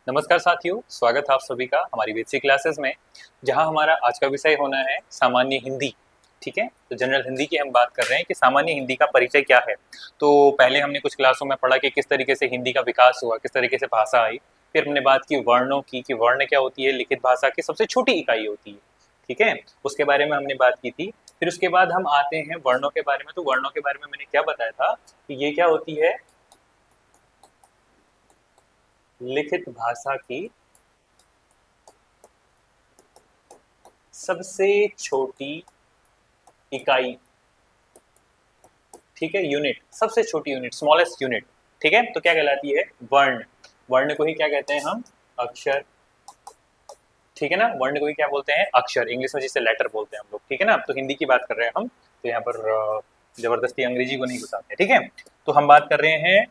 नमस्कार साथियों, स्वागत है आप सभी का हमारी बेसिक क्लासेस में। जहां हमारा आज का विषय होना है सामान्य हिंदी। ठीक है, तो जनरल हिंदी की हम बात कर रहे हैं कि सामान्य हिंदी का परिचय क्या है। तो पहले हमने कुछ क्लासों में पढ़ा कि किस तरीके से हिंदी का विकास हुआ, किस तरीके से भाषा आई। फिर हमने बात की वर्णों की कि वर्ण क्या होती है, लिखित भाषा की सबसे छोटी इकाई होती है। ठीक है, उसके बारे में हमने बात की थी। फिर उसके बाद हम आते हैं वर्णों के बारे में। तो वर्णों के बारे में मैंने क्या बताया था कि ये क्या होती है, लिखित भाषा की सबसे छोटी इकाई। ठीक है, यूनिट, सबसे छोटी यूनिट, स्मॉलेस्ट यूनिट। ठीक है, तो क्या कहलाती है, वर्ण। वर्ण को ही क्या कहते हैं हम, अक्षर। ठीक है ना, वर्ण को ही क्या बोलते हैं, अक्षर। इंग्लिश में जिसे लेटर बोलते हैं हम लोग। ठीक है ना, तो हिंदी की बात कर रहे हैं हम, तो यहाँ पर जबरदस्ती अंग्रेजी को नहीं घुसाते। ठीक है, तो हम बात कर रहे हैं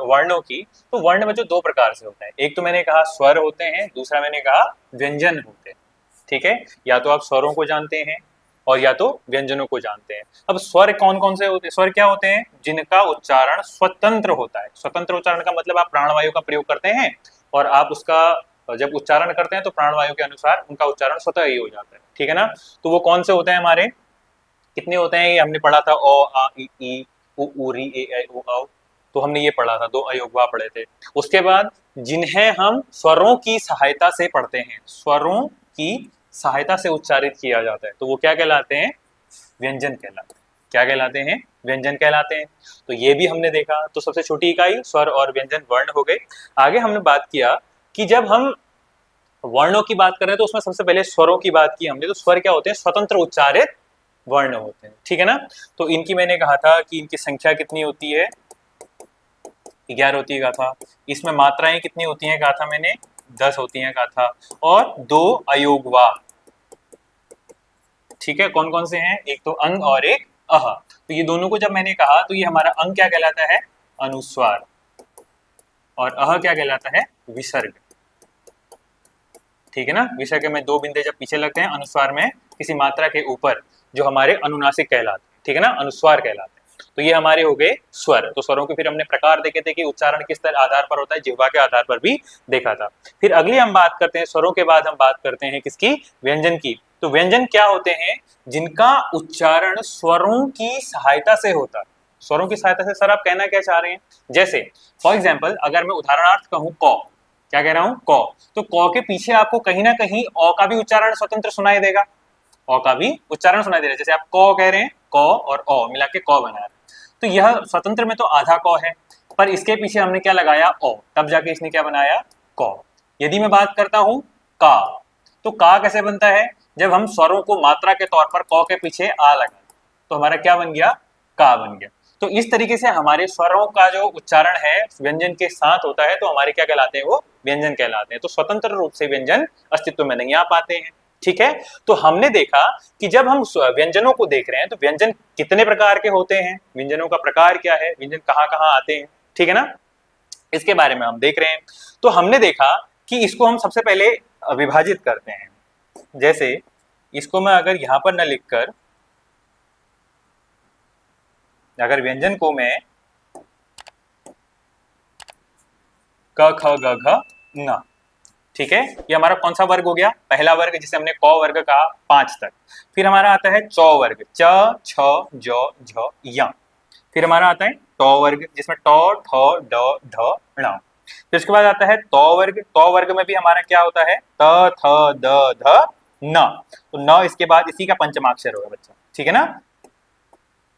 वर्णों की। तो वर्ण में जो दो प्रकार से होता है, एक तो मैंने कहा स्वर होते हैं, दूसरा मैंने कहा व्यंजन होते हैं। ठीक है, या तो आप स्वरों को जानते हैं और या तो व्यंजनों को जानते हैं। अब स्वर कौन कौन से होते हैं, स्वर क्या होते हैं, जिनका उच्चारण स्वतंत्र होता है। स्वतंत्र उच्चारण का मतलब आप प्राणवायु का प्रयोग करते हैं और आप उसका जब उच्चारण करते हैं तो प्राणवायु के अनुसार उनका उच्चारण स्वतः ही हो जाता है। ठीक है ना, तो वो कौन से होते हैं हमारे, कितने होते हैं, ये हमने पढ़ा था, ओ आ ई उ ऊ री ए ऐ ओ औ। तो हमने ये पढ़ा था, दो अयोगवा पढ़े थे। उसके बाद जिन्हें हम स्वरों की सहायता से पढ़ते हैं, स्वरों की सहायता से उच्चारित किया जाता है, तो वो क्या कहलाते हैं, व्यंजन कहलाते हैं। क्या कहलाते हैं, व्यंजन कहलाते हैं। तो ये भी हमने देखा। तो सबसे छोटी इकाई स्वर और व्यंजन वर्ण हो गए। आगे हमने बात किया कि जब हम वर्णों की बात कर रहे हैं तो उसमें सबसे पहले स्वरों की बात की हमने। तो स्वर क्या होते हैं, स्वतंत्र उच्चारित वर्ण होते हैं। ठीक है ना, तो इनकी मैंने कहा था कि इनकी संख्या कितनी होती है, 11 होती है कहा था। इसमें मात्राएं कितनी होती हैं कहा था मैंने, 10 होती हैं कहा था। और दो अयोगवा। ठीक है, कौन कौन से हैं, एक तो अंग और एक अह। तो ये दोनों को जब मैंने कहा तो ये हमारा अंग क्या कहलाता है, अनुस्वार, और अह क्या कहलाता है, विसर्ग। ठीक है ना, विसर्ग में दो बिंदे जब पीछे लगते हैं अनुस्वार में किसी मात्रा के ऊपर, जो हमारे अनुनासिक कहलाते हैं। ठीक है ना, अनुस्वार कहलाते हैं। तो ये हमारे हो गए स्वर। तो स्वरों के फिर हमने प्रकार देखे थे कि उच्चारण किस तरह आधार पर होता है, जिह्वा के आधार पर भी देखा था। फिर अगली हम बात करते हैं स्वरों के बाद हम बात करते हैं किसकी, व्यंजन की। तो व्यंजन क्या होते हैं, जिनका उच्चारण स्वरों की सहायता से होता है। स्वरों की सहायता से सर आप कहना क्या चाह रहे हैं, जैसे फॉर एग्जाम्पल अगर मैं उदाहरणार्थ कहूं क, क्या कह रहा हूं, क, तो क के पीछे आपको कहीं ना कहीं अ का भी उच्चारण स्वतंत्र सुनाई देगा। अ का भी उच्चारण सुनाई दे रहा है, जैसे आप क कह रहे हैं, क और अ मिला के क बना रहे हैं। तो यह स्वतंत्र में तो आधा क है, पर इसके पीछे हमने क्या लगाया, अ, तब जाके इसने क्या बनाया, क। यदि मैं बात करता हूं का, तो का कैसे बनता है, जब हम स्वरों को मात्रा के तौर पर क के पीछे आ लगा, तो हमारा क्या बन गया, का बन गया। तो इस तरीके से हमारे स्वरों का जो उच्चारण है व्यंजन के साथ होता है, तो हमारे क्या कहलाते हैं, वो व्यंजन कहलाते हैं। तो स्वतंत्र रूप से व्यंजन अस्तित्व में नहीं आ पाते हैं। ठीक है, तो हमने देखा कि जब हम व्यंजनों को देख रहे हैं तो व्यंजन कितने प्रकार के होते हैं, व्यंजनों का प्रकार क्या है, व्यंजन कहाँ कहाँ आते हैं। ठीक है ना, इसके बारे में हम देख रहे हैं। तो हमने देखा कि इसको हम सबसे पहले विभाजित करते हैं। जैसे इसको मैं अगर यहां पर न लिखकर, अगर व्यंजन को मैं क ख ग घ ङ, ठीक है, ये हमारा कौन सा वर्ग हो गया, पहला वर्ग, जिसे हमने क वर्ग कहा 5 तक। फिर हमारा आता है च वर्ग, च छ ज झ य। फिर हमारा आता है ट वर्ग, जिसमें ट ठ ड ढ ण। फिर उसके बाद आता है त वर्ग, त वर्ग में भी हमारा क्या होता है, त थ द ध न। तो न इसके बाद इसी का पंचमाक्षर होगा बच्चा। ठीक है ना,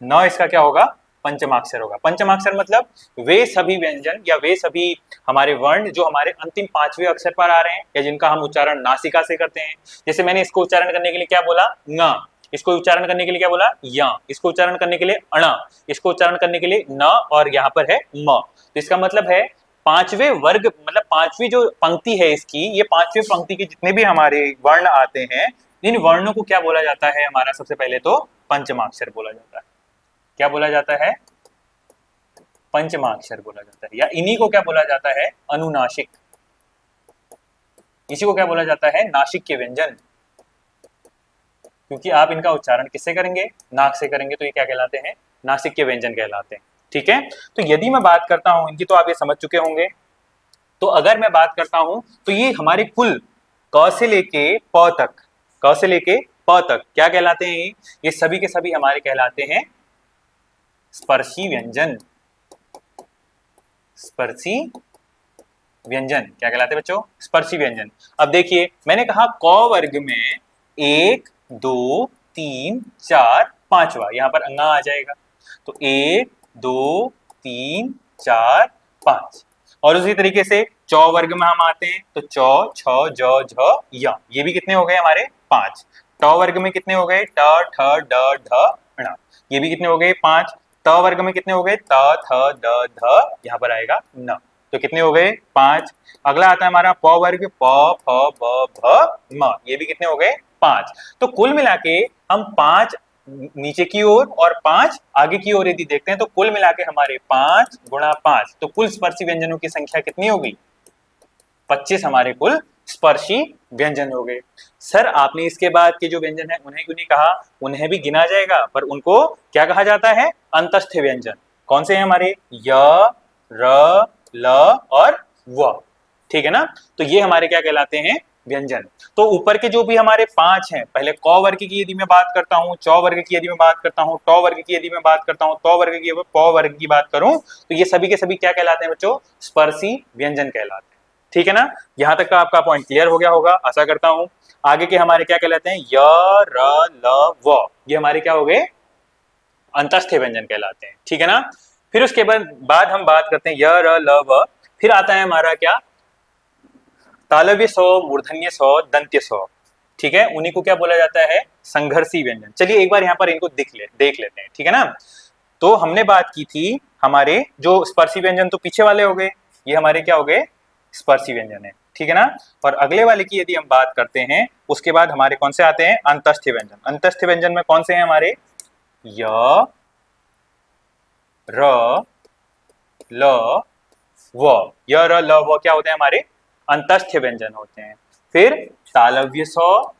न इसका क्या होगा, पंचमाक्षर होगा। पंचमाक्षर मतलब वे सभी व्यंजन या वे सभी हमारे वर्ण जो हमारे अंतिम 5वें अक्षर पर आ रहे हैं, या जिनका हम उच्चारण नासिका से करते हैं। जैसे मैंने इसको उच्चारण करने के लिए क्या बोला, ङ, इसको उच्चारण करने के लिए क्या बोला, य, इसको उच्चारण करने के लिए अण, इसको उच्चारण करने के लिए न, और यहाँ पर है म। तो इसका मतलब है 5वें वर्ग, मतलब 5वीं जो पंक्ति है इसकी, ये 5वें पंक्ति के जितने भी हमारे वर्ण आते हैं, इन वर्णों को क्या बोला जाता है, हमारा सबसे पहले तो पंचमाक्षर बोला जाता है। क्या बोला जाता है, पंचमाक्षर बोला जाता है, या इन्हीं को क्या बोला जाता है, अनुनासिक। इसी को क्या बोला जाता है, नासिक के व्यंजन। क्योंकि आप इनका उच्चारण किससे करेंगे, नाक से करेंगे, तो ये क्या कहलाते हैं, नासिक के व्यंजन कहलाते हैं। ठीक है, तो यदि मैं बात करता हूं इनकी, तो आप ये समझ चुके होंगे तो अगर मैं बात करता हूं तो ये हमारे कुल क से लेके प तक, क से लेके प तक क्या कहलाते हैं? ये सभी के सभी हमारे कहलाते हैं स्पर्शी व्यंजन। स्पर्शी व्यंजन क्या कहलाते हैं बच्चों? स्पर्शी व्यंजन। अब देखिए मैंने कहा क वर्ग में 1 2 3 4 5वां, यहां पर अंगा आ जाएगा। तो 1 2 3 4 5। और उसी तरीके से चौ वर्ग में हम आते हैं तो चौ छ ज झ य, ये भी कितने हो गए हमारे? 5। ट वर्ग में कितने हो गए? ट ठ ड ढ ण, ये भी कितने हो गए? 5। त वर्ग में कितने हो गए? त थ द ध, यहां पर आएगा न, तो कितने हो गए? 5। अगला आता है हमारा प वर्ग, प फ ब भ म, ये भी कितने हो गए? 5। तो कुल मिला के हम 5 नीचे की ओर और 5 आगे की ओर यदि देखते हैं तो कुल मिला के हमारे 5 गुणा 5, तो कुल स्पर्शी व्यंजनों की संख्या कितनी होगी? 25 हमारे कुल स्पर्शी व्यंजन हो गए। सर आपने इसके बाद के जो व्यंजन है उन्हें क्यों नहीं कहा? उन्हें भी गिना जाएगा, पर उनको क्या कहा जाता है? अंतस्थ व्यंजन। कौन से हैं हमारे? य र ल और व, ठीक है ना? तो ये हमारे क्या कहलाते हैं? व्यंजन। तो ऊपर के जो भी हमारे 5 हैं, पहले क वर्ग की यदि मैं बात करता हूं, चौ वर्ग की यदि मैं बात करता हूं, ट वर्ग की यदि मैं बात करता हूं, तो वर्ग की, प वर्ग की बात करूं, तो ये सभी के सभी क्या कहलाते हैं बच्चों? स्पर्शी व्यंजन कहलाते हैं। ठीक है ना? यहां तक का आपका पॉइंट क्लियर हो गया होगा, आशा करता हूं। आगे के हमारे क्या कहलाते हैं? य र ल व, ये हमारे क्या हो गए? अंतस्थ व्यंजन कहलाते हैं। ठीक है ना? फिर उसके बाद हम बात करते हैं य र ल व, फिर आता है हमारा क्या? तालव्य स्व, मूर्धन्य स्व, दंत्य स्व। ठीक है, उन्हीं को क्या बोला जाता है? संघर्षी व्यंजन। चलिए एक बार यहाँ पर इनको देख लेते हैं। ठीक है ना? तो हमने बात की थी हमारे जो स्पर्शी व्यंजन तो पीछे वाले हो गए, ये हमारे क्या हो गए? स्पर्शी व्यंजन है। ठीक है ना? और अगले वाले की यदि हम बात करते हैं उसके बाद हमारे कौन से आते हैं? अंतस्थ व्यंजन। अंतस्थ व्यंजन में कौन से हैं हमारे? य र ल व, य र ल व क्या होते हैं हमारे? अंतस्थ व्यंजन होते हैं। फिर तालव्य स्व,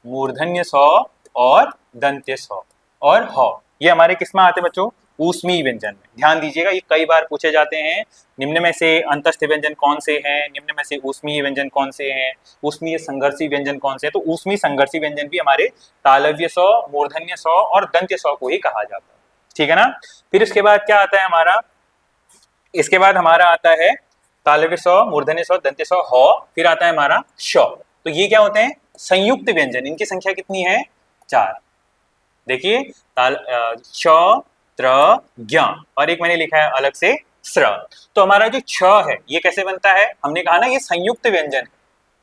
मूर्धन्य स्व और दंत्य स्व और ह, ये हमारे किस में आते हैं बच्चों? ऊष्मीय व्यंजन में। ध्यान दीजिएगा ये कई बार पूछे जाते हैं। निम्न में से अंतस्थ व्यंजन कौन से हैं? निम्न में से ऊष्मीय व्यंजन कौन से हैं? ऊष्मीय संघर्षी व्यंजन कौन से हैं? तो ऊष्मीय संघर्षी व्यंजन भी हमारे तालव्य स्व, मूर्धन्य स्व और दंत्य स्व को ही कहा जाता है। ठीक है ना? फिर इसके बाद क्या आता है हमारा? इसके बाद हमारा आता है तालव्य स्व, मूर्धन्य स्व, दंत्य स्व, ह, फिर आता है हमारा श। तो ये क्या होते हैं? संयुक्त व्यंजन। इनकी संख्या कितनी है? 4। देखिए श, त्र, ज्ञ और एक मैंने लिखा है अलग से स्र। तो हमारा जो छ है ये कैसे बनता है? हमने कहा ना ये संयुक्त व्यंजन है।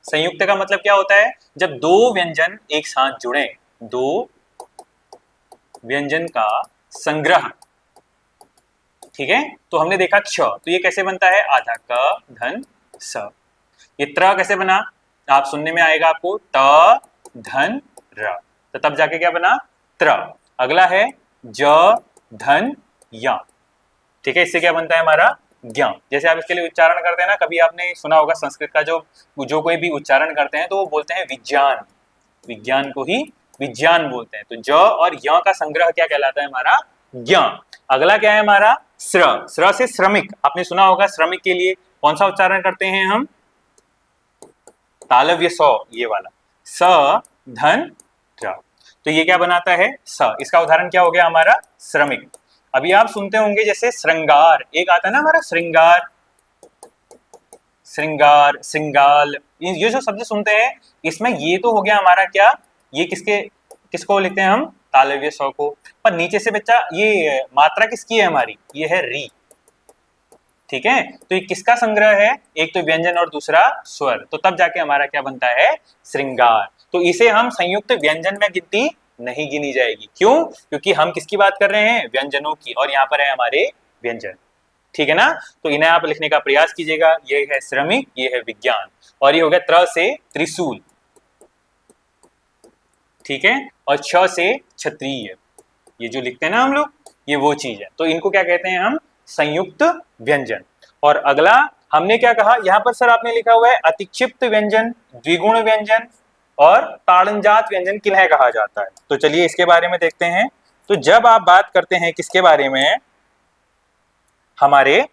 संयुक्त का मतलब क्या होता है? जब दो व्यंजन एक साथ जुड़े, दो व्यंजन का संग्रह। ठीक है, तो हमने देखा क्ष, तो ये कैसे बनता है? आधा क धन स। ये त्र कैसे बना? आप सुनने में आएगा आपको, त धन र, तो तब जाके क्या बना? त्र। अगला है ज धन य। ठीक है, इससे क्या बनता है हमारा? ज्ञ। जैसे आप इसके लिए उच्चारण करते हैं ना, कभी आपने सुना होगा संस्कृत का जो कोई भी उच्चारण करते हैं तो वो बोलते हैं विज्ञान। विज्ञान को ही विज्ञान बोलते हैं। तो ज और य का संग्रह क्या कहलाता है हमारा? ज्ञ। अगला क्या है हमारा? स्र। स्र से श्रमिक। आपने सुना होगा श्रमिक के लिए कौन सा उच्चारण करते हैं हम? तालव्य स्व, ये वाला, स धन र। तो ये क्या बनाता है? स। इसका उदाहरण क्या हो गया हमारा? श्रमिक। अभी आप सुनते होंगे जैसे श्रृंगार, एक आता है ना हमारा श्रृंगार, श्रृंगार, श्रृंगाल, ये जो शब्द सुनते हैं इसमें ये तो हो गया हमारा क्या? ये किसको लिखते हैं हम? तालव्य स्व को। पर नीचे से बच्चा ये मात्रा किसकी है हमारी? ये है री। ठीक है, तो ये किसका संग्रह है? एक तो व्यंजन और दूसरा स्वर, तो तब जाके हमारा क्या बनता है? श्रृंगार। तो इसे हम संयुक्त व्यंजन में गिनती नहीं गिनी जाएगी। क्यों? क्योंकि हम किसकी बात कर रहे हैं? व्यंजनों की, और यहाँ पर है हमारे व्यंजन। ठीक है ना? तो इन्हें आप लिखने का प्रयास कीजिएगा। ये है श्रमिक, ये है विज्ञान, और ये हो गया त्र से त्रिशूल। ठीक है, और छ से क्षत्रिय, ये जो लिखते हैं ना हम लोग, ये वो चीज है। तो इनको क्या कहते हैं हम? संयुक्त व्यंजन। और अगला हमने क्या कहा यहाँ पर? सर आपने लिखा हुआ है अतिक्षिप्त व्यंजन, द्विगुण व्यंजन और ताड़नजात व्यंजन किन्हें कहा जाता है? तो चलिए इसके बारे में देखते हैं। तो जब आप बात करते हैं किसके बारे में? हमारे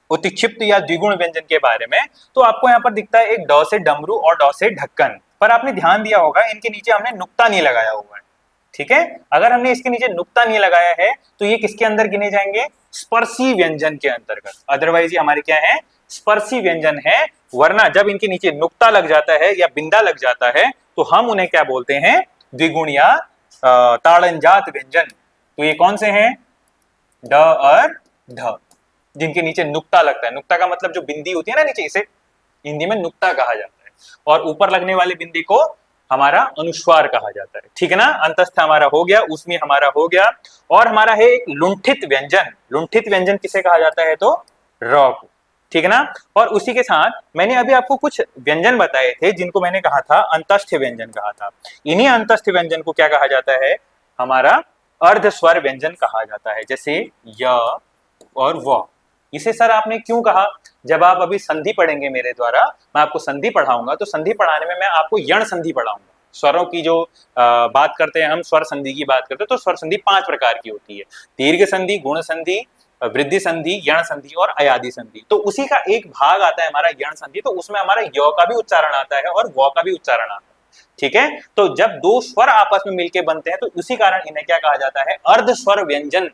उत्क्षिप्त या द्विगुण व्यंजन के बारे में, तो आपको यहाँ पर दिखता है एक ड से डमरू और ड से ढक्कन, पर आपने ध्यान दिया होगा इनके नीचे हमने नुक्ता नहीं लगाया हुआ है। ठीक है, अगर हमने इसके नीचे नुक्ता नहीं लगाया है तो ये किसके अंदर गिने जाएंगे? स्पर्शी व्यंजन के अंतर्गत। अदरवाइज ये हमारे क्या है? स्पर्शी व्यंजन है। वरना जब इनके नीचे नुक्ता लग जाता है या बिंदा लग जाता है तो हम उन्हें क्या बोलते हैं? द्विगुण या ताड़नजात व्यंजन। तो ये कौन से हैं? ड और ढ, जिनके नीचे नुक्ता लगता है। नुक्ता का मतलब जो बिंदी होती है ना नीचे, इसे हिंदी में नुक्ता कहा जाता है, और ऊपर लगने वाली बिंदी को हमारा अनुस्वार कहा जाता है। ठीक है ना, अंतस्थ हमारा हो गया, उसमें हमारा हो गया, और हमारा है एक लुंठित व्यंजन। लुंठित व्यंजन किसे कहा जाता है? तो र को। ठीक है ना, और उसी के साथ मैंने अभी आपको कुछ व्यंजन बताए थे जिनको मैंने कहा था अंतस्थ व्यंजन कहा था। इन्हीं अंतस्थ व्यंजन को क्या कहा जाता है? हमारा अर्ध स्वर व्यंजन कहा जाता है, जैसे य और व। इसे सर आपने क्यों कहा? जब आप अभी संधि पढ़ेंगे मेरे द्वारा, मैं आपको संधि पढ़ाऊंगा, तो संधि पढ़ाने में मैं आपको यण संधि पढ़ाऊंगा। स्वरों की जो बात करते हैं हम, स्वर संधि की बात करते हैं, तो स्वर संधि 5 प्रकार की होती है। दीर्घ संधि, गुण संधि, वृद्धि संधि, यण संधि और अयादि संधि। तो उसी का एक भाग आता है हमारा यण संधि, तो उसमें हमारा य का भी उच्चारण आता है और व का भी उच्चारण आता है। ठीक है, तो जब दो स्वर आपस में मिलकर बनते हैं तो उसी कारण इन्हें क्या कहा जाता है? अर्ध स्वर व्यंजन।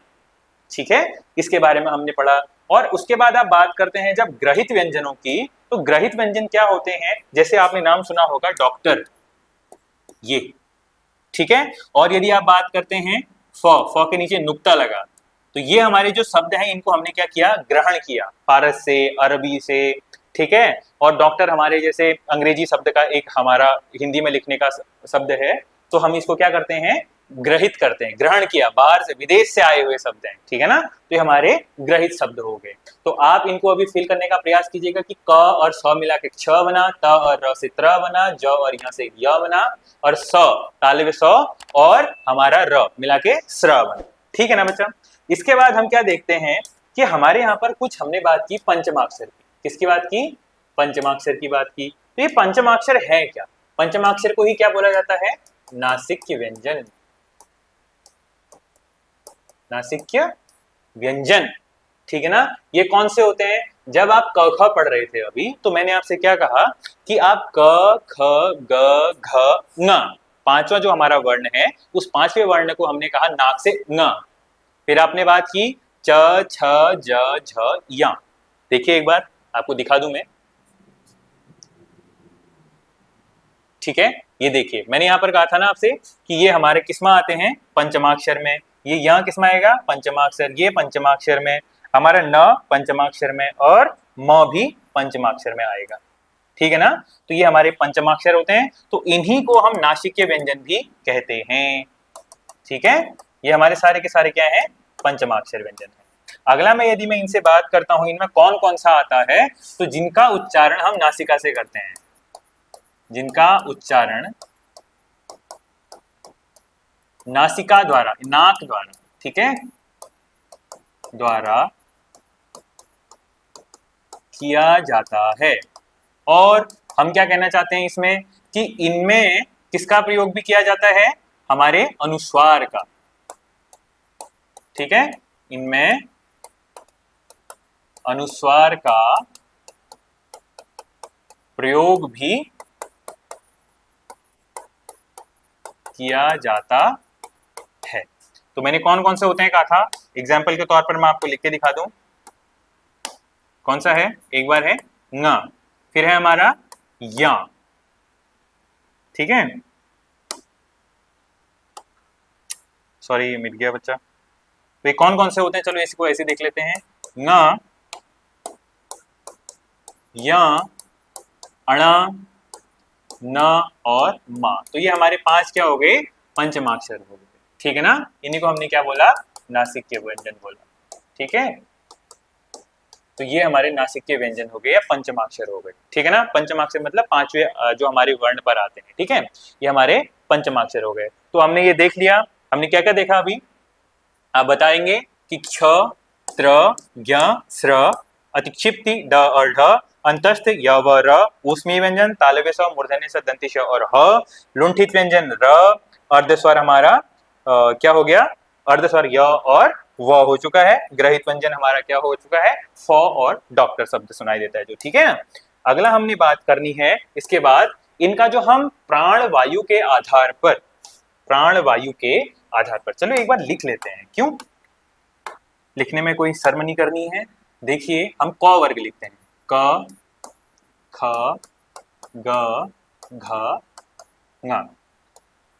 ठीक है, इसके बारे में हमने पढ़ा। और उसके बाद आप बात करते हैं जब ग्रहित व्यंजनों की, तो ग्रहित व्यंजन क्या होते हैं? जैसे आपने नाम सुना होगा डॉक्टर, ये। ठीक है, और यदि आप बात करते हैं फ के नीचे नुक्ता लगा, तो ये हमारे जो शब्द हैं इनको हमने क्या किया? ग्रहण किया, फारस से, अरबी से। ठीक है, और डॉक्टर हमारे जैसे अंग्रेजी शब्द का एक हमारा हिंदी में लिखने का शब्द है, तो हम इसको क्या करते हैं? ग्रहित करते हैं, ग्रहण किया, बाहर से, विदेश से आए हुए शब्द हैं। ठीक है ना, तो ये हमारे ग्रहित शब्द हो गए। तो आप इनको अभी फिल करने का प्रयास कीजिएगा कि क और स मिला के छ बना, त और र से त्र बना, ज और यहाँ से य बना, और स तालव्य स और हमारा र मिला के स्र बना। ठीक है ना बच्चा? इसके बाद हम क्या देखते हैं कि हमारे यहाँ पर कुछ हमने बात की पंचमाक्षर की। किसकी बात की? पंचमाक्षर की बात की। तो ये पंचमाक्षर है क्या? पंचमाक्षर को ही क्या बोला जाता है? नासिक्य व्यंजन। नासिक्य व्यंजन। ठीक है ना, ये कौन से होते हैं? जब आप क ख पढ़ रहे थे अभी, तो मैंने आपसे क्या कहा कि आप क ख ग घ ङ, पांचवा जो हमारा वर्ण है, उस पांचवें वर्ण को हमने कहा नाक से ङ। फिर आपने बात की च छ ज झ या। देखिए एक बार आपको दिखा दूं मैं। ठीक है, ये देखिए मैंने यहाँ पर कहा था ना आपसे कि ये हमारे किसमें आते हैं? पंचमाक्षर में। ये यहाँ किसमें आएगा? पंचमाक्षर। ये पंचमाक्षर में, हमारा न पंचमाक्षर में, और म भी पंचमाक्षर में आएगा। ठीक है ना, तो ये हमारे पंचमाक्षर होते हैं, तो इन्हीं को हम नासिक्य व्यंजन भी कहते हैं। ठीक है, ये हमारे सारे के सारे क्या है? पंचमाक्षर व्यंजन है। अगला मैं यदि मैं इनसे बात करता हूं इनमें कौन कौन सा आता है, तो जिनका उच्चारण हम नासिका से करते हैं, जिनका उच्चारण नासिका द्वारा, नाक द्वारा, ठीक है, द्वारा किया जाता है। और हम क्या कहना चाहते हैं इसमें कि इनमें किसका प्रयोग भी किया जाता है? हमारे अनुस्वार का। ठीक है, इनमें अनुस्वार का प्रयोग भी किया जाता है। तो मैंने कौन कौन से होते हैं कहा था, एग्जाम्पल के तौर पर मैं आपको लिख के दिखा दूं। कौन सा है? एक बार है ङ, फिर है हमारा या। ठीक है, सॉरी ये मिट गया बच्चा। तो ये कौन कौन से होते हैं? चलो इसको ऐसे देख लेते हैं। ङ, य, अण, न और मा। तो ये हमारे 5 क्या हो गए? पंचमाक्षर हो गए। ठीक है ना, इन्हीं को हमने क्या बोला? नासिक्य व्यंजन बोला। ठीक है, तो ये हमारे नासिक्य व्यंजन हो गए या पंचमाक्षर हो गए। ठीक है ना, पंचमाक्षर मतलब 5वें जो हमारे वर्ण पर आते हैं। ठीक है, ये हमारे पंचमाक्षर हो गए। तो हमने ये देख लिया, हमने क्या क्या देखा अभी? आप बताएंगे कि क्ष, त्र, ज्ञ, स्र, अतिक्षिप्ति ड और ढ, अंतस्थ य व र, ऊष्मीय व्यंजन तालव्य स, मूर्धन्य स, दंती श और ह, लुंठित व्यंजन र, अर्धस्वर हमारा क्या हो गया? अर्धस्वर य और व हो चुका है, ग्रहित व्यंजन हमारा क्या हो चुका है, फ और डॉक्टर शब्द सुनाई देता है जो, ठीक है ना। अगला हमने बात करनी है इसके बाद इनका जो हम प्राण वायु के आधार पर, प्राण वायु के आधार पर, चलो एक बार लिख लेते हैं, क्यों लिखने में कोई शर्म नहीं करनी है। देखिए हम क वर्ग लिखते हैं, क ख ग घ ङ,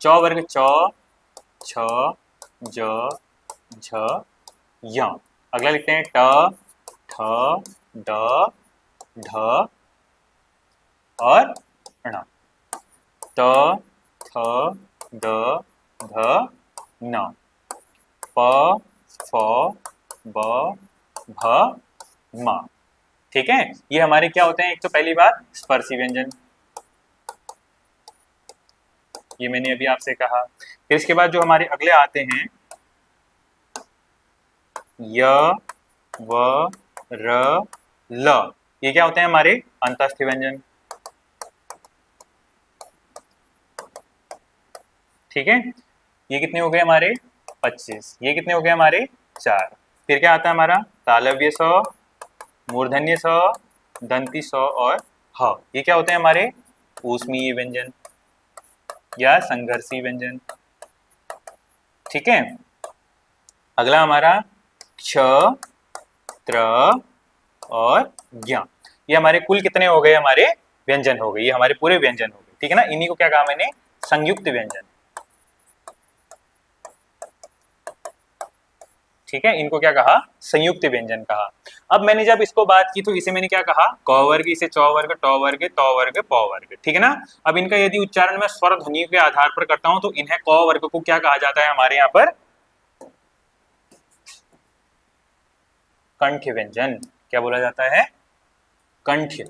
च वर्ग च छ ज झ य, अगला लिखते हैं ट ठ ड ढ और ण, त थ द ध न, प फ ब भ म, ठीक है। ये हमारे क्या होते हैं, एक तो पहली बात स्पर्शी व्यंजन, ये मैंने अभी आपसे कहा। फिर इसके बाद जो हमारे अगले आते हैं य व र ल, ये क्या होते हैं हमारे अंतस्थ व्यंजन, ठीक है। ये कितने हो गए हमारे 25, ये कितने हो गए हमारे 4। फिर क्या आता है हमारा तालव्य स, मूर्धन्य स, दंती स और ह, ये क्या होते हैं हमारे ऊष्मीय व्यंजन या संघर्षी व्यंजन, ठीक है। अगला हमारा क्ष त्र और ज्ञ, ये हमारे कुल कितने हो गए, हमारे व्यंजन हो गए, ये हमारे पूरे व्यंजन हो गए, ठीक है ना। इन्हीं को क्या कहा मैंने, संयुक्त व्यंजन, ठीक है, इनको क्या कहा, संयुक्त व्यंजन कहा। अब मैंने जब इसको बात की तो इसे मैंने क्या कहा, क वर्ग, इसे च वर्ग, ट वर्ग, त वर्ग, प वर्ग, ठीक है ना। अब इनका यदि उच्चारण मैं स्वर ध्वनियों के आधार पर करता हूं तो इन्हें क वर्ग को क्या कहा जाता है हमारे यहाँ पर, कंठ व्यंजन, क्या बोला जाता है, कंठ,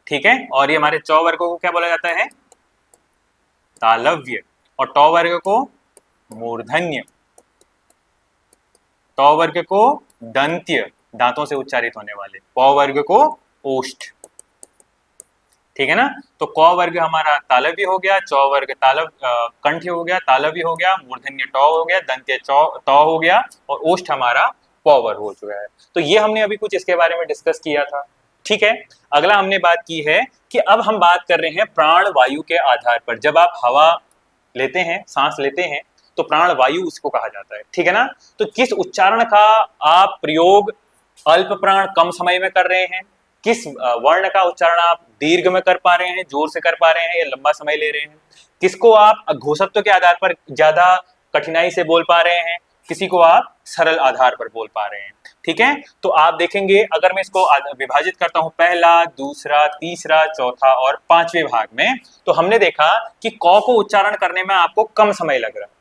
ठीक है। और ये हमारे च वर्ग को क्या बोला जाता है, तालव्य, और ट वर्ग को मूर्धन्य, त वर्ग को दंत्य, दांतों से उच्चारित होने वाले, प वर्ग को ओष्ठ, ठीक है ना। तो क वर्ग हमारा तालव्य हो गया, च वर्ग कंठ हो गया, तालव्य हो गया, मूर्धन्य ट हो गया, दंत्य त हो गया, और ओष्ठ हमारा प वर्ग हो चुका है। तो ये हमने अभी कुछ इसके बारे में डिस्कस किया था, ठीक है। अगला हमने बात की है कि अब हम बात कर रहे हैं प्राण वायु के आधार पर, जब आप हवा लेते हैं, सांस लेते हैं, तो प्राण वायु उसको कहा जाता है, ठीक है ना। तो किस उच्चारण का आप प्रयोग अल्प प्राण कम समय में कर रहे हैं, किस वर्ण का उच्चारण आप दीर्घ में कर पा रहे हैं, जोर से कर पा रहे हैं या लंबा समय ले रहे हैं, किसको आप घोषत्व के आधार पर ज्यादा कठिनाई से बोल पा रहे हैं, किसी को आप सरल आधार पर बोल पा रहे हैं, ठीक है। तो आप देखेंगे अगर मैं इसको विभाजित करता हूं पहला, दूसरा, तीसरा, चौथा और पांचवें भाग में, तो हमने देखा कि क को उच्चारण करने में आपको कम समय लग रहा है,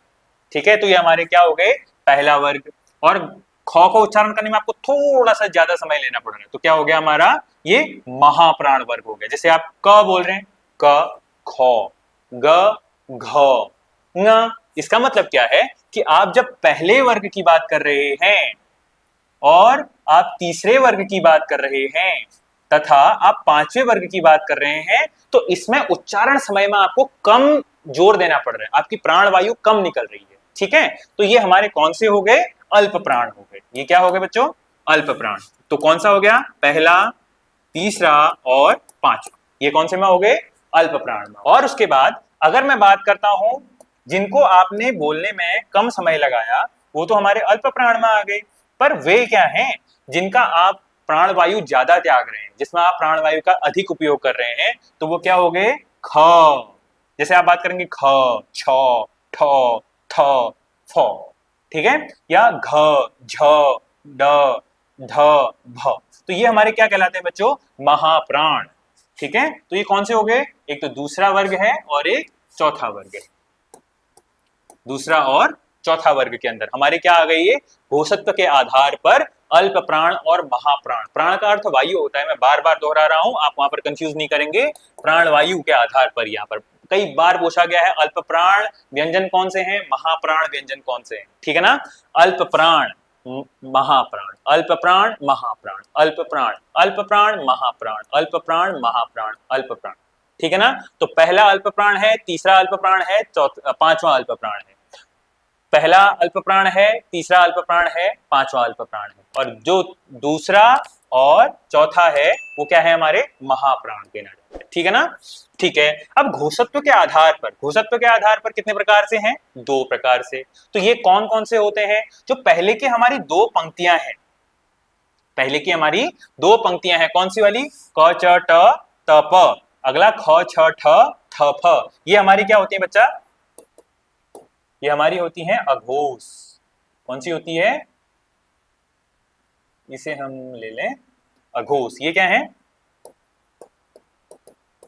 ठीक है। तो ये हमारे क्या हो गए, पहला वर्ग। और ख को उच्चारण करने में आपको थोड़ा सा ज्यादा समय लेना पड़ रहा है, तो क्या हो गया हमारा, ये महाप्राण वर्ग हो गया। जैसे आप क बोल रहे हैं, क ख ग घ ङ, इसका मतलब क्या है कि आप जब पहले वर्ग की बात कर रहे हैं और आप तीसरे वर्ग की बात कर रहे हैं तथा आप पांचवें वर्ग की बात कर रहे हैं, तो इसमें उच्चारण समय में आपको कम जोर देना पड़ रहा है, आपकी प्राण वायु कम निकल रही है, ठीक है। तो ये हमारे कौन से हो गए, अल्प प्राण हो गए। ये क्या हो गए बच्चों, अल्प प्राण। तो कौन सा हो गया, पहला, तीसरा और पांचवा, ये कौन से में हो गए, अल्प प्राण में। और उसके बाद अगर मैं बात करता हूं जिनको आपने बोलने में कम समय लगाया, वो तो हमारे अल्प प्राण में आ गए, पर वे क्या हैं जिनका आप प्राण वायु ज्यादा त्याग रहे हैं, जिसमें आप प्राण वायु का अधिक उपयोग कर रहे हैं, तो वो क्या हो गए, ख। जैसे आप बात करेंगे ख, छ, ठ, थ, फ, ठीक है, या घ, झ, ड, ध, भ, तो ये हमारे क्या कहलाते हैं बच्चों, महाप्राण, ठीक है। तो ये कौन से हो गए, एक तो दूसरा वर्ग है और एक चौथा वर्ग है। दूसरा और चौथा वर्ग के अंदर हमारे क्या आ गई है, घोषत्व के आधार पर अल्प प्राण और महाप्राण। प्राण का अर्थ वायु होता है, मैं बार बार दोहरा रहा हूं, आप वहां पर कंफ्यूज नहीं करेंगे। प्राण वायु के आधार पर यहाँ पर कई बार पूछा गया है, अल्प प्राण व्यंजन कौन से हैं, महाप्राण व्यंजन कौन से हैं, ठीक है ना। अल्प प्राण महाप्राण, अल्प प्राण महाप्राण, अल्प प्राण, अल्प प्राण महाप्राण, अल्प प्राण महाप्राण, अल्प प्राण, ठीक है ना। तो पहला अल्प प्राण है, तीसरा अल्प प्राण है, पांचवा अल्प प्राण है। पहला अल्प प्राण है, तीसरा अल्प प्राण है, पांचवा अल्प प्राण है, और जो दूसरा और चौथा है वो क्या है, हमारे महाप्राण गिना जाता है। ठीक है ना? ठीक है। अब घोषत्व के आधार पर, घोषत्व के आधार पर कितने प्रकार से हैं? दो प्रकार से। तो ये कौन कौन से होते हैं? जो पहले की हमारी दो पंक्तियां हैं, पहले की हमारी दो पंक्तियां हैं, कौन सी वाली? क च ट त प, अगला ख छ ठ थ फ, ये हमारी क्या होती है बच्चा? ये हमारी होती है अघोष। कौन सी होती है? इसे हम ले लें अघोष। ये क्या है?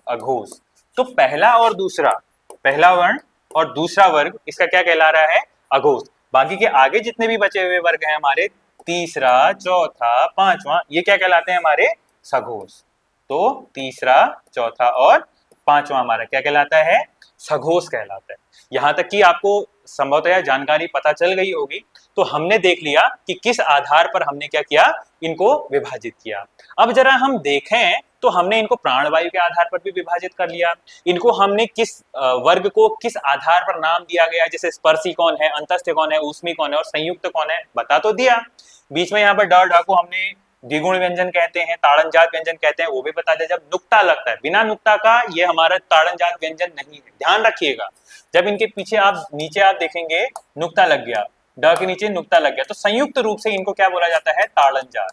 अघोष। तो पहला और दूसरा, पहला वर्ण और दूसरा वर्ग, इसका क्या कहला रहा है? अघोष। बाकी के आगे जितने भी बचे हुए वर्ग हैं हमारे, तीसरा, चौथा, पांचवा, ये क्या कहलाते हैं? हमारे सघोष। तो तीसरा, चौथा और पांचवा हमारा क्या कहलाता है? सघोष कहलाता है। यहां तक कि आपको संभवतः जानकारी पता चल गई होगी। तो हमने देख लिया कि किस आधार पर हमने क्या किया, इनको विभाजित किया। अब जरा हम देखें तो हमने इनको प्राणवायु के आधार पर भी विभाजित कर लिया। इनको हमने किस वर्ग को किस आधार पर नाम दिया गया, जैसे स्पर्शी कौन है, अंतस्थ कौन है, ऊष्मी कौन है और संयुक्त कौन है, बता तो दिया। बीच में यहाँ पर ड ढ को हमने द्विगुण व्यंजन कहते हैं, ताड़नजात व्यंजन कहते हैं, वो भी बता दिया। जब नुक्ता लगता है, बिना नुक्ता का ये हमारा ताड़नजात व्यंजन नहीं है, ध्यान रखिएगा। जब इनके पीछे आप नीचे आप देखेंगे नुक्ता लग गया, ड के नीचे नुक्ता लग गया, तो संयुक्त रूप से इनको क्या बोला जाता है? ताड़नजात।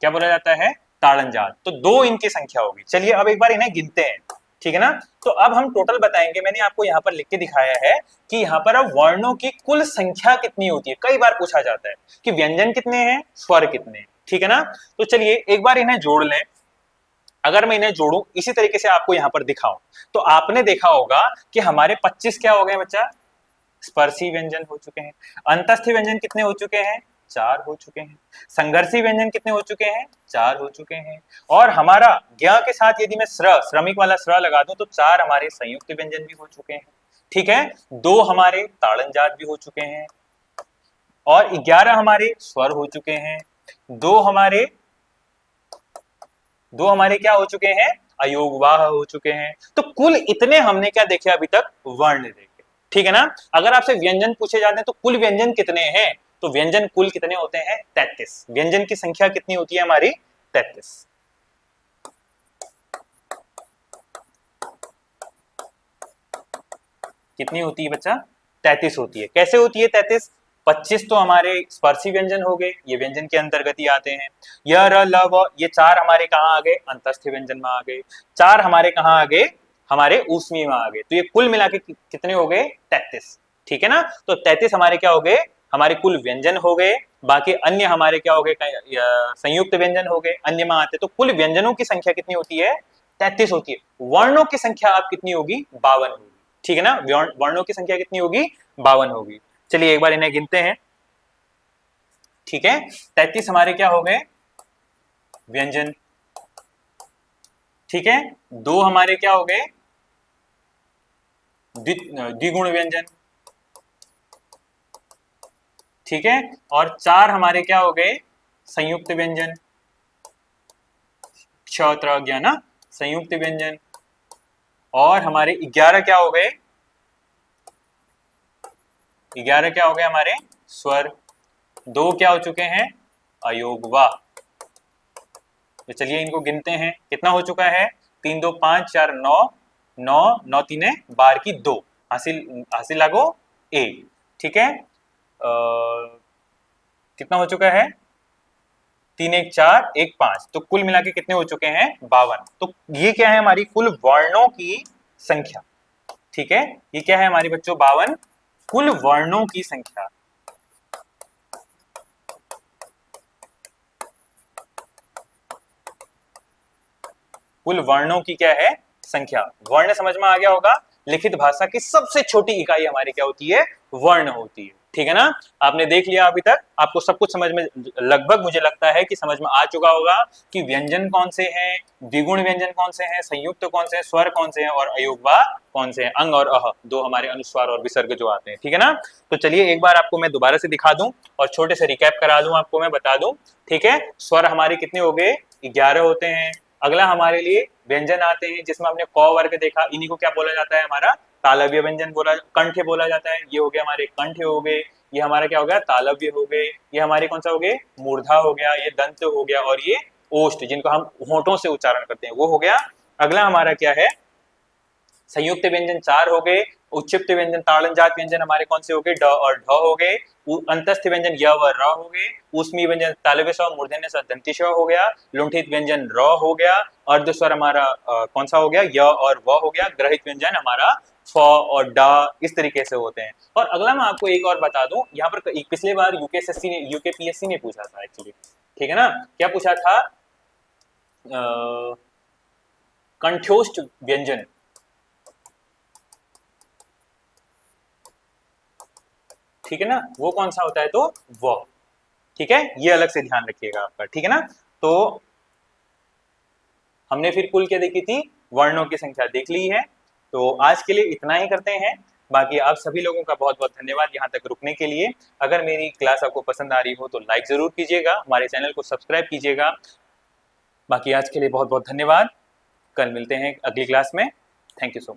क्या बोला जाता है? ताड़नजात। तो दो इनकी संख्या होगी। चलिए अब एक बार इन्हें गिनते हैं, ठीक है ना? तो अब हम टोटल बताएंगे। मैंने आपको यहाँ पर लिख के दिखाया है कि यहाँ पर अब वर्णों की कुल संख्या कितनी होती है। कई बार पूछा जाता है कि व्यंजन कितने हैं, स्वर कितने हैं, ठीक है ना? तो चलिए एक बार इन्हें जोड़ लें। अगर मैं इन्हें जोड़ूं, इसी तरीके से आपको यहाँ पर दिखाऊं, तो आपने देखा होगा कि हमारे 25 क्या हो गए बच्चा? स्पर्शी व्यंजन हो चुके हैं। अंतस्थी व्यंजन कितने हो चुके हैं? 4 हो चुके हैं। संघर्षी व्यंजन कितने हो चुके हैं? 4 हो चुके हैं। और हमारा ज्ञ के साथ यदि मैं श्रमिक वाला स्र लगा दूं तो 4 हमारे संयुक्त व्यंजन भी हो चुके हैं, ठीक है? 2 हमारे ताड़नजात भी हो चुके हैं और 11 हमारे स्वर हो चुके हैं। 2 हमारे क्या हो चुके हैं? अयोगवाह हो चुके हैं। तो कुल इतने हमने क्या देखे अभी तक? वर्ण देखे, ठीक है ना? अगर आपसे व्यंजन पूछे जाते हैं तो कुल व्यंजन कितने हैं, तो व्यंजन कुल कितने होते हैं? 33। व्यंजन की संख्या कितनी होती है हमारी? 33। कितनी होती है बच्चा? 33 होती है। कैसे होती है 33? 25 तो हमारे स्पर्शी व्यंजन हो गए, ये व्यंजन के अंतर्गत ही आते हैं। य र ल व, ये 4 हमारे कहाँ आ गए? अंतस्थ व्यंजन में आ गए। 4 हमारे कहाँ आ गए? हमारे ऊष्मी में आ गए। तो ये कुल मिला के कितने हो गए? 33, ठीक है ना? तो 33 हमारे क्या हो गए? हमारे कुल व्यंजन हो गए। बाकी अन्य हमारे क्या हो गए? संयुक्त व्यंजन हो गए, अन्य में आते। तो कुल व्यंजनों की संख्या कितनी होती है? 33 होती है। वर्णों की संख्या अब कितनी होगी? 52 होगी, ठीक है ना? वर्णों की संख्या कितनी होगी? 52 होगी। चलिए एक बार इन्हें गिनते हैं, ठीक है? 33 हमारे क्या हो गए? व्यंजन, ठीक है? 2 हमारे क्या हो गए? द्विगुण व्यंजन, ठीक है? और 4 हमारे क्या हो गए? संयुक्त व्यंजन, क्ष ज्ञ ना, संयुक्त व्यंजन। और हमारे 11 क्या हो गए? 11 क्या हो गए हमारे? स्वर। 2 क्या हो चुके हैं? अयोगवा। तो चलिए इनको गिनते हैं, कितना हो चुका है? 3 2 5 4 9, 9 9 3 12 की 2, हासिल हासिल लागो 1, ठीक है? कितना हो चुका है? 3 1 4 1 5, तो कुल मिला के कितने हो चुके हैं? 52। तो ये क्या है? हमारी कुल वर्णों की संख्या, ठीक है? ये क्या है हमारी बच्चों? 52 कुल वर्णों की संख्या। कुल वर्णों की क्या है? संख्या। वर्ण समझ में आ गया होगा। लिखित भाषा की सबसे छोटी इकाई हमारी क्या होती है? वर्ण होती है, ठीक है ना? आपने देख लिया अभी तक, आपको सब कुछ समझ में लगभग मुझे लगता है कि समझ में आ चुका होगा कि व्यंजन कौन से हैं, द्विगुण व्यंजन कौन से हैं, संयुक्त कौन से हैं, स्वर कौन से हैं और अयोगवा कौन से हैं। अंग और अह, दो हमारे अनुस्वार और विसर्ग जो आते हैं, ठीक है ना? तो चलिए एक बार आपको मैं दोबारा से दिखा दूं और छोटे से रिकैप करा दूं, आपको मैं बता दूं, ठीक है? स्वर हमारे कितने हो गए? 11 होते हैं। अगला हमारे लिए व्यंजन आते हैं जिसमें हमने क वर्ग देखा, इन्हीं को क्या बोला जाता है? हमारा तालव्य व्यंजन बोला, कंठ बोला जाता है, ये हो गया हमारे कंठ हो गए, ये हमारा क्या हो गया तालव्य हो गए, ये हमारे कौन सा हो गए मूर्धा हो गया, ये दंत हो गया, और ये ओष्ठ जिनको हम होठों से उच्चारण करते हैं वो हो गया। अगला हमारा क्या है संयुक्त व्यंजन 4 हो गए, उच्चिप्त व्यंजन ताड़न जात व्यंजन हमारे कौन से हो गए ड और ढ हो गए, अंतस्थ व्यंजन य व र हो गए, ऊष्मी व्यंजन तालव्य स्वर मूर्धन्य स्वर दंती स्वर हो गया, लुंठित व्यंजन र हो गया, अर्ध स्वर हमारा कौन सा हो गया य और व हो गया, ग्रहित व्यंजन हमारा फ और ड, इस तरीके से होते हैं। और अगला मैं आपको एक और बता दूं, यहाँ पर पिछले बार यूकेएसएससी ने यूकेपीएससी ने पूछा था एक्चुअली, ठीक है ना, क्या पूछा था कंठ्योष्ठ व्यंजन, ठीक है ना, वो कौन सा होता है तो व, ठीक है, ये अलग से ध्यान रखिएगा आपका, ठीक है ना। तो हमने फिर कुल क्या देखी थी वर्णों की संख्या देख ली है। तो आज के लिए इतना ही करते हैं, बाकी आप सभी लोगों का बहुत बहुत धन्यवाद यहाँ तक रुकने के लिए। अगर मेरी क्लास आपको पसंद आ रही हो तो लाइक जरूर कीजिएगा, हमारे चैनल को सब्सक्राइब कीजिएगा। बाकी आज के लिए बहुत बहुत धन्यवाद, कल मिलते हैं अगली क्लास में। Thank you so much.